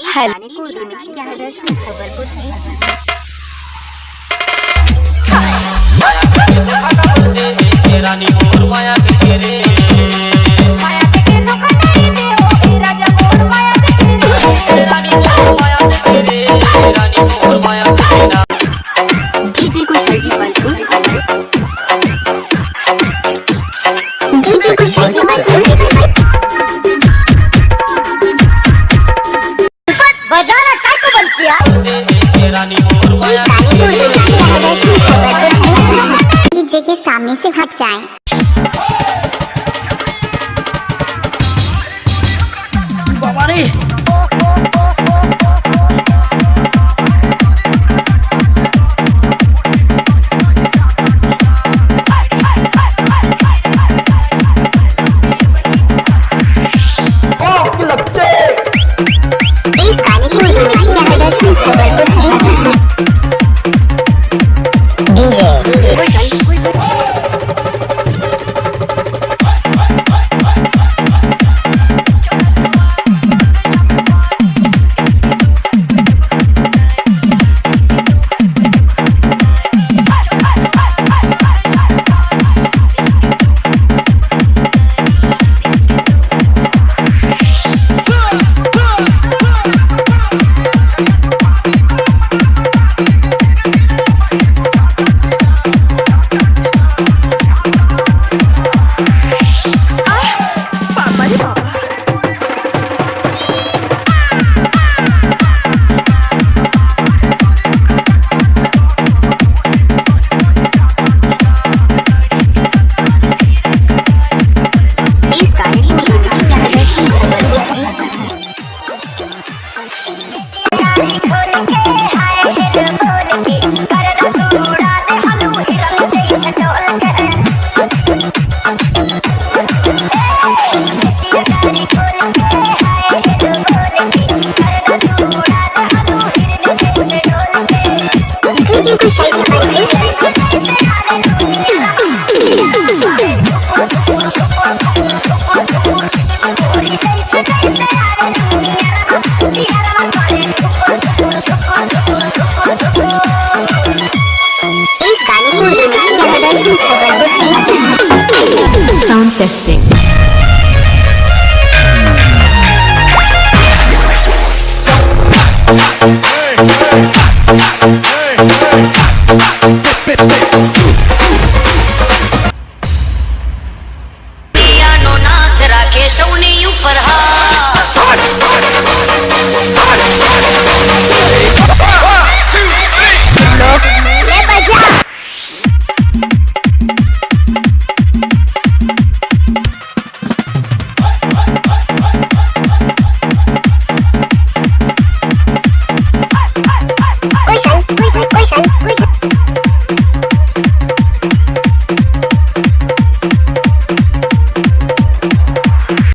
गाने को रिमिक्स किया है दर्शन खबरपुर से। रानी मोर माया के रे माया के धोखा नहीं दे ओ ए राजा मोर माया के रानी मोर माया के रे रानी मोर माया के ना डीजे को सजी बलपुर डीजे को सजी बलपुर बजाना काय को बंद किया रानी मोर माया डीजे के सामने से हट जाएं। बाबा रे इस गाने को रिमिक्स किया है दर्शन खबरपुर से। DJ Sound testing. Hey, hey, hey.